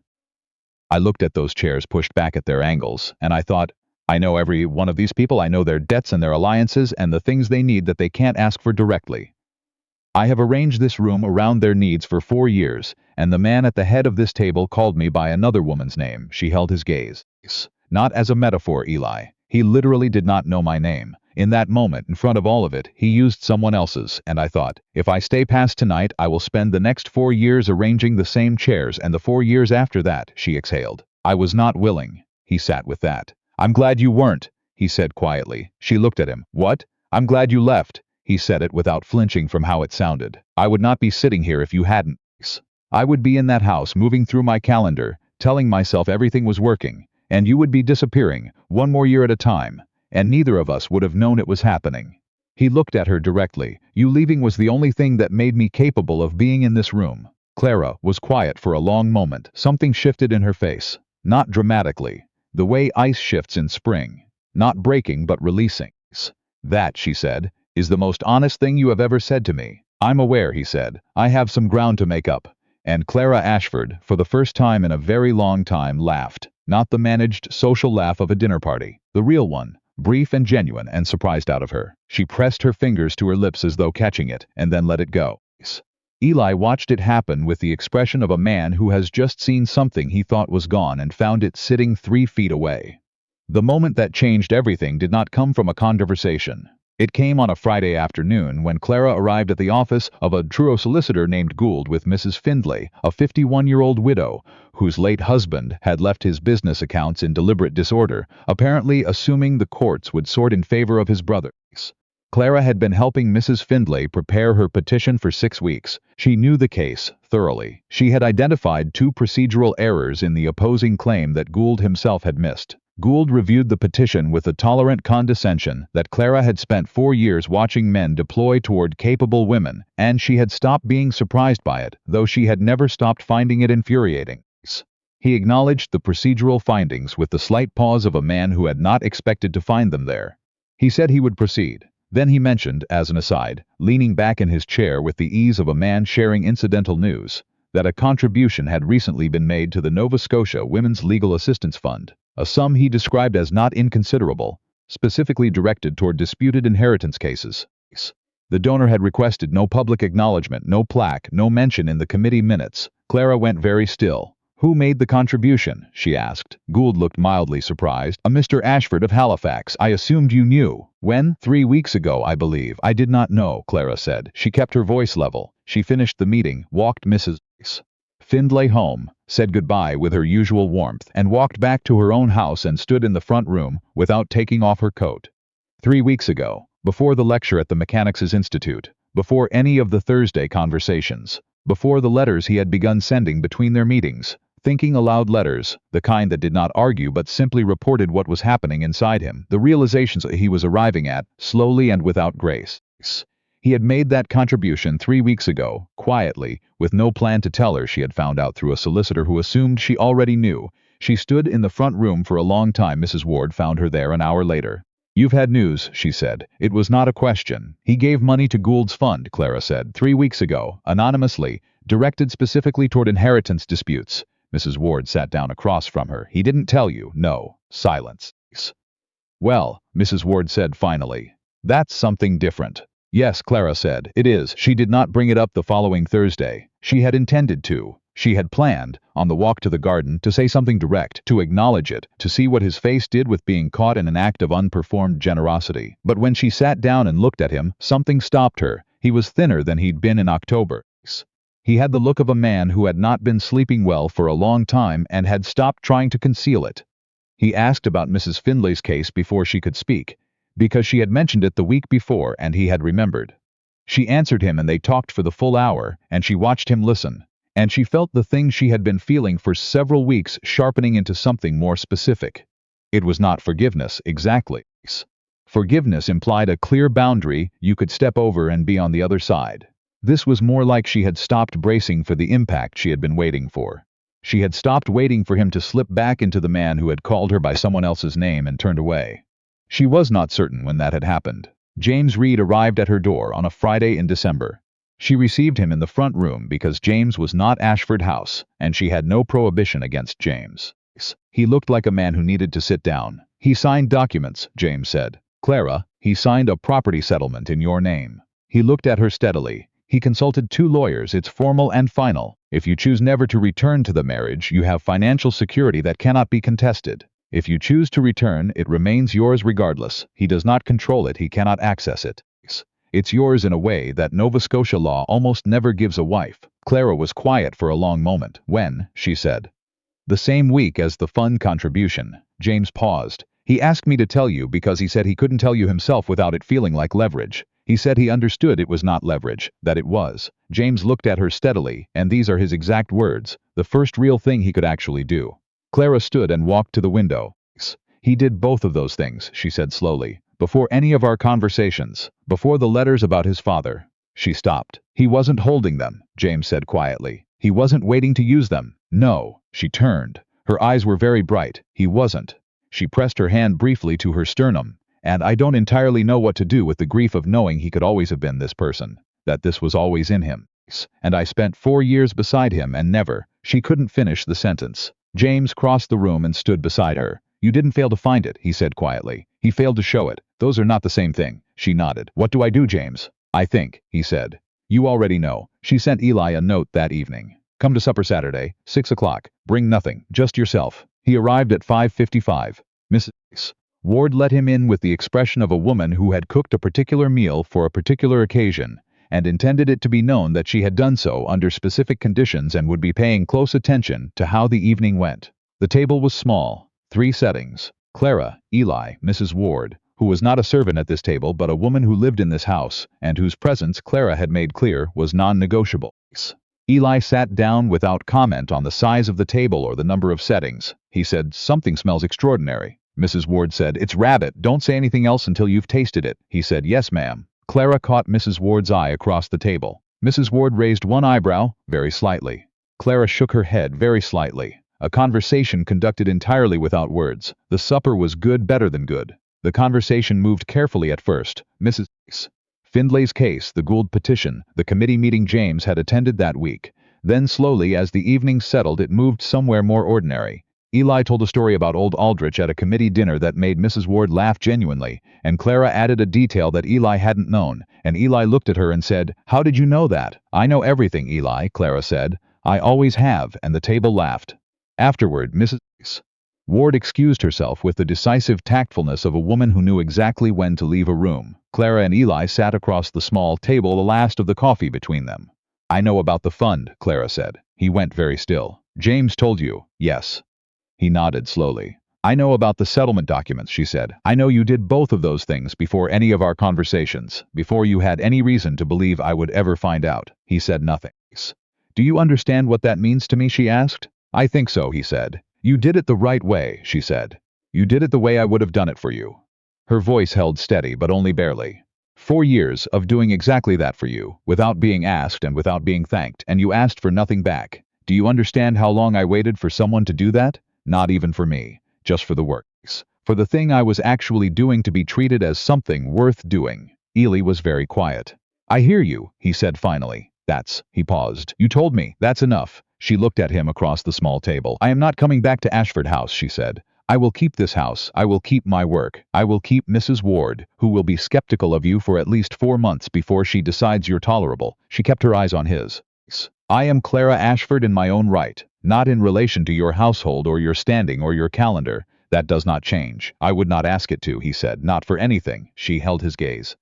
I looked at those chairs pushed back at their angles, and I thought, I know every one of these people. I know their debts and their alliances and the things they need that they can't ask for directly. I have arranged this room around their needs for 4 years, and the man at the head of this table called me by another woman's name. She held his gaze. Not as a metaphor, Eli. He literally did not know my name. In that moment, in front of all of it, he used someone else's, and I thought, if I stay past tonight, I will spend the next 4 years arranging the same chairs, and the 4 years after that, she exhaled. I was not willing. He sat with that. I'm glad you weren't, he said quietly. She looked at him. What? I'm glad you left. He said it without flinching from how it sounded. I would not be sitting here if you hadn't. I would be in that house, moving through my calendar, telling myself everything was working, and you would be disappearing, 1 more year at a time. And neither of us would have known it was happening. He looked at her directly. You leaving was the only thing that made me capable of being in this room. Clara was quiet for a long moment. Something shifted in her face. Not dramatically. The way ice shifts in spring. Not breaking but releasing. That, she said, is the most honest thing you have ever said to me. I'm aware, he said. I have some ground to make up. And Clara Ashford, for the first time in a very long time, laughed. Not the managed social laugh of a dinner party. The real one. Brief and genuine and surprised out of her. She pressed her fingers to her lips as though catching it, and then let it go. Eli watched it happen with the expression of a man who has just seen something he thought was gone and found it sitting 3 feet away. The moment that changed everything did not come from a conversation. It came on a Friday afternoon when Clara arrived at the office of a Truro solicitor named Gould with Mrs. Findlay, a 51-year-old widow, whose late husband had left his business accounts in deliberate disorder, apparently assuming the courts would sort in favor of his brother. Clara had been helping Mrs. Findlay prepare her petition for 6 weeks. She knew the case thoroughly. She had identified 2 procedural errors in the opposing claim that Gould himself had missed. Gould reviewed the petition with the tolerant condescension that Clara had spent 4 years watching men deploy toward capable women, and she had stopped being surprised by it, though she had never stopped finding it infuriating. He acknowledged the procedural findings with the slight pause of a man who had not expected to find them there. He said he would proceed. Then he mentioned, as an aside, leaning back in his chair with the ease of a man sharing incidental news, that a contribution had recently been made to the Nova Scotia Women's Legal Assistance Fund, a sum he described as not inconsiderable, specifically directed toward disputed inheritance cases. The donor had requested no public acknowledgement, no plaque, no mention in the committee minutes. Clara went very still. "Who made the contribution?" she asked. Gould looked mildly surprised. "A Mr. Ashford of Halifax. I assumed you knew." "When?" "3 weeks ago, I believe." "I did not know," Clara said. She kept her voice level. She finished the meeting, walked Mrs. Findlay home, said goodbye with her usual warmth, and walked back to her own house and stood in the front room without taking off her coat. 3 weeks ago, before the lecture at the Mechanics' Institute, before any of the Thursday conversations, before the letters he had begun sending between their meetings, thinking aloud letters, the kind that did not argue but simply reported what was happening inside him, the realizations he was arriving at, slowly and without grace. He had made that contribution 3 weeks ago, quietly, with no plan to tell her she had found out through a solicitor who assumed she already knew. She stood in the front room for a long time. Mrs. Ward found her there an hour later. "You've had news," she said. It was not a question. "He gave money to Gould's fund," Clara said, 3 weeks ago, anonymously, directed specifically toward inheritance disputes. Mrs. Ward sat down across from her. "He didn't tell you?" "No." Silence. "Well," Mrs. Ward said finally, "that's something different." "Yes," Clara said, "it is." She did not bring it up the following Thursday. She had intended to. She had planned, on the walk to the garden, to say something direct, to acknowledge it, to see what his face did with being caught in an act of unperformed generosity. But when she sat down and looked at him, something stopped her. He was thinner than he'd been in October. He had the look of a man who had not been sleeping well for a long time and had stopped trying to conceal it. He asked about Mrs. Findlay's case before she could speak, because she had mentioned it the week before and he had remembered. She answered him and they talked for the full hour, and she watched him listen. And she felt the thing she had been feeling for several weeks sharpening into something more specific. It was not forgiveness, exactly. Forgiveness implied a clear boundary you could step over and be on the other side. This was more like she had stopped bracing for the impact she had been waiting for. She had stopped waiting for him to slip back into the man who had called her by someone else's name and turned away. She was not certain when that had happened. James Reed arrived at her door on a Friday in December. She received him in the front room because James was not Ashford House, and she had no prohibition against James. He looked like a man who needed to sit down. "He signed documents," James said. "Clara, he signed a property settlement in your name." He looked at her steadily. "He consulted 2 lawyers. It's formal and final. If you choose never to return to the marriage, you have financial security that cannot be contested. If you choose to return, it remains yours regardless. He does not control it. He cannot access it. It's yours in a way that Nova Scotia law almost never gives a wife." Clara was quiet for a long moment. "When?" she said. "The same week as the fund contribution." James paused. "He asked me to tell you because he said he couldn't tell you himself without it feeling like leverage. He said he understood it was not leverage, that it was." James looked at her steadily, and these are his exact words, "the first real thing he could actually do." Clara stood and walked to the window. "He did both of those things," she said slowly. "Before any of our conversations, before the letters about his father." She stopped. "He wasn't holding them," James said quietly. "He wasn't waiting to use them." "No." She turned. Her eyes were very bright. "He wasn't." She pressed her hand briefly to her sternum. "And I don't entirely know what to do with the grief of knowing he could always have been this person, that this was always in him. And I spent 4 years beside him and never." She couldn't finish the sentence. James crossed the room and stood beside her. "You didn't fail to find it," he said quietly. "He failed to show it. Those are not the same thing." She nodded. "What do I do, James?" "I think," he said. "You already know." She sent Eli a note that evening. "Come to supper Saturday, 6 o'clock. Bring nothing, just yourself." He arrived at 5:55. Mrs. Ward let him in with the expression of a woman who had cooked a particular meal for a particular occasion, and intended it to be known that she had done so under specific conditions and would be paying close attention to how the evening went. The table was small, 3 settings. Clara, Eli, Mrs. Ward, who was not a servant at this table but a woman who lived in this house, and whose presence Clara had made clear was non-negotiable. Eli sat down without comment on the size of the table or the number of settings. He said, "Something smells extraordinary." Mrs. Ward said, "It's rabbit. Don't say anything else until you've tasted it." He said, "Yes, ma'am." Clara caught Mrs. Ward's eye across the table. Mrs. Ward raised one eyebrow, very slightly. Clara shook her head very slightly. A conversation conducted entirely without words. The supper was good, better than good. The conversation moved carefully at first. Mrs. Findlay's case, the Gould petition, the committee meeting James had attended that week. Then slowly, as the evening settled, it moved somewhere more ordinary. Eli told a story about old Aldrich at a committee dinner that made Mrs. Ward laugh genuinely, and Clara added a detail that Eli hadn't known, and Eli looked at her and said, "How did you know that?" "I know everything, Eli," Clara said. "I always have," and the table laughed. Afterward, Mrs. Ward excused herself with the decisive tactfulness of a woman who knew exactly when to leave a room. Clara and Eli sat across the small table, the last of the coffee between them. "I know about the fund," Clara said. He went very still. "James told you?" "Yes." He nodded slowly. "I know about the settlement documents," she said. "I know you did both of those things before any of our conversations, before you had any reason to believe I would ever find out." He said nothing. "Do you understand what that means to me?" she asked. "I think so," he said. "You did it the right way," she said. "You did it the way I would have done it for you." Her voice held steady, but only barely. 4 years of doing exactly that for you, without being asked and without being thanked, and you asked for nothing back. Do you understand how long I waited for someone to do that? Not even for me. Just for the works. For the thing I was actually doing to be treated as something worth doing. Eli was very quiet. "I hear you," he said finally. He paused. "You told me. That's enough." She looked at him across the small table. "I am not coming back to Ashford House," she said. "I will keep this house. I will keep my work. I will keep Mrs. Ward, who will be skeptical of you for at least 4 months before she decides you're tolerable." She kept her eyes on his. "I am Clara Ashford in my own right, not in relation to your household or your standing or your calendar. That does not change. I would not ask it to," he said. "Not for anything." She held his gaze.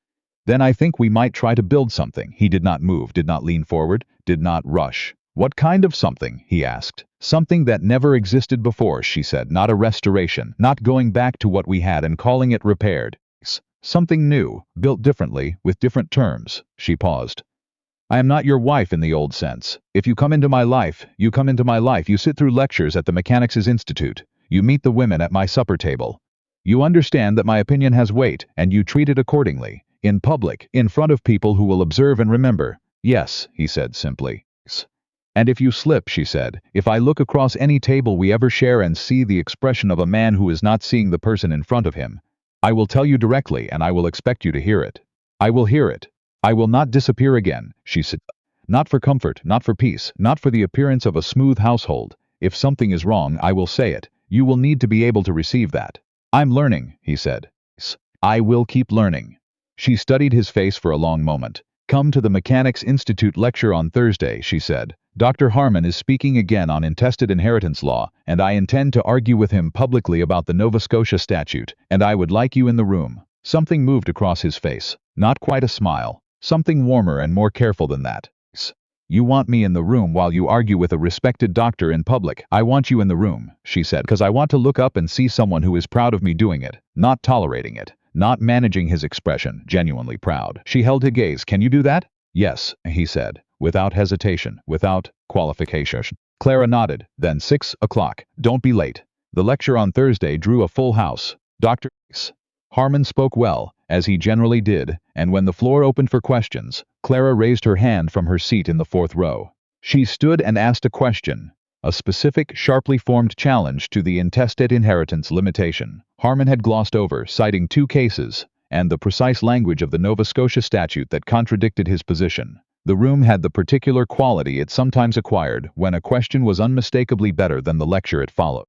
"Then I think we might try to build something." He did not move, did not lean forward, did not rush. "What kind of something?" he asked. "Something that never existed before," she said. "Not a restoration, not going back to what we had and calling it repaired. Something new, built differently, with different terms." She paused. "I am not your wife in the old sense. If you come into my life, you come into my life. You sit through lectures at the Mechanics' Institute. You meet the women at my supper table. You understand that my opinion has weight, and you treat it accordingly. In public, in front of people who will observe and remember." "Yes," he said simply. "And if you slip," she said, "if I look across any table we ever share and see the expression of a man who is not seeing the person in front of him, I will tell you directly and I will expect you to hear it. I will hear it. I will not disappear again," she said. "Not for comfort, not for peace, not for the appearance of a smooth household. If something is wrong, I will say it. You will need to be able to receive that." "I'm learning," he said. "I will keep learning." She studied his face for a long moment. "Come to the Mechanics' Institute lecture on Thursday," she said. "Dr. Harmon is speaking again on intestate inheritance law, and I intend to argue with him publicly about the Nova Scotia statute, and I would like you in the room." Something moved across his face. Not quite a smile. Something warmer and more careful than that. "You want me in the room while you argue with a respected doctor in public." "I want you in the room," she said, "because I want to look up and see someone who is proud of me doing it, not tolerating it, not managing his expression, genuinely proud." She held her gaze. "Can you do that?" "Yes," he said, without hesitation, without qualification. Clara nodded. "Then 6 o'clock. Don't be late." The lecture on Thursday drew a full house. Dr. Harmon spoke well, as he generally did, and when the floor opened for questions, Clara raised her hand from her seat in the 4th row. She stood and asked a question, a specific, sharply formed challenge to the intestate inheritance limitation. Harmon had glossed over, citing 2 cases, and the precise language of the Nova Scotia statute that contradicted his position. The room had the particular quality it sometimes acquired when a question was unmistakably better than the lecture it followed.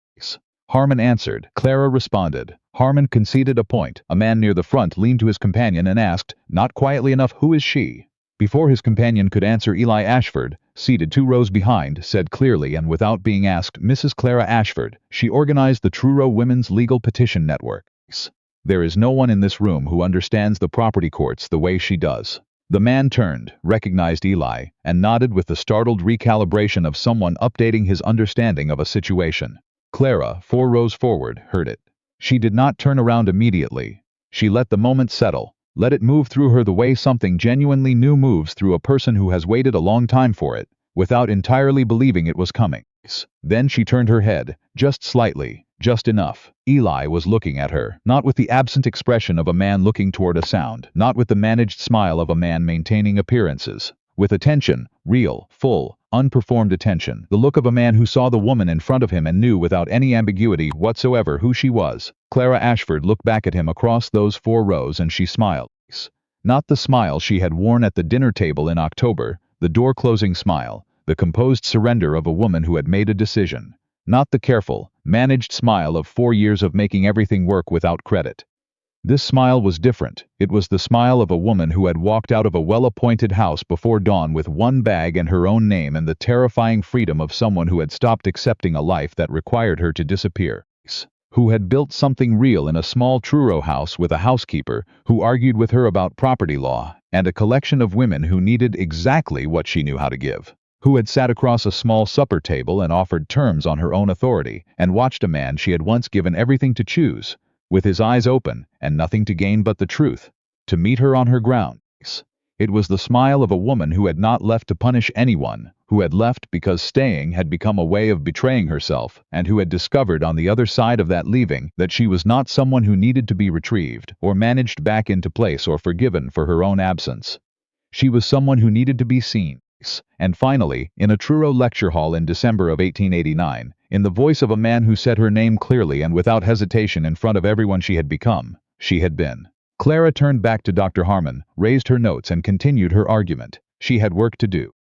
Harmon answered. Clara responded. Harmon conceded a point. A man near the front leaned to his companion and asked, not quietly enough, "Who is she?" Before his companion could answer Eli Ashford, seated 2 rows behind, said clearly and without being asked, "Mrs. Clara Ashford." She organized the Truro Women's Legal Petition Network. "There is no one in this room who understands the property courts the way she does." The man turned, recognized Eli, and nodded with the startled recalibration of someone updating his understanding of a situation. Clara, 4 rows forward, heard it. She did not turn around immediately. She let the moment settle, let it move through her the way something genuinely new moves through a person who has waited a long time for it, without entirely believing it was coming. Then she turned her head, just slightly, just enough. Eli was looking at her, not with the absent expression of a man looking toward a sound, not with the managed smile of a man maintaining appearances. With attention, real, full, unperformed attention, the look of a man who saw the woman in front of him and knew without any ambiguity whatsoever who she was. Clara Ashford looked back at him across those 4 rows and she smiled. Not the smile she had worn at the dinner table in October, the door-closing smile, the composed surrender of a woman who had made a decision. Not the careful, managed smile of 4 years of making everything work without credit. This smile was different. It was the smile of a woman who had walked out of a well-appointed house before dawn with one bag and her own name and the terrifying freedom of someone who had stopped accepting a life that required her to disappear. Who had built something real in a small Truro house with a housekeeper who argued with her about property law, and a collection of women who needed exactly what she knew how to give. Who had sat across a small supper table and offered terms on her own authority, and watched a man she had once given everything to choose, with his eyes open and nothing to gain but the truth, to meet her on her ground. It was the smile of a woman who had not left to punish anyone, who had left because staying had become a way of betraying herself, and who had discovered on the other side of that leaving that she was not someone who needed to be retrieved, or managed back into place or forgiven for her own absence. She was someone who needed to be seen. And finally, in a Truro lecture hall in December of 1889, in the voice of a man who said her name clearly and without hesitation in front of everyone she had become, she had been. Clara turned back to Dr. Harmon, raised her notes and continued her argument. She had work to do.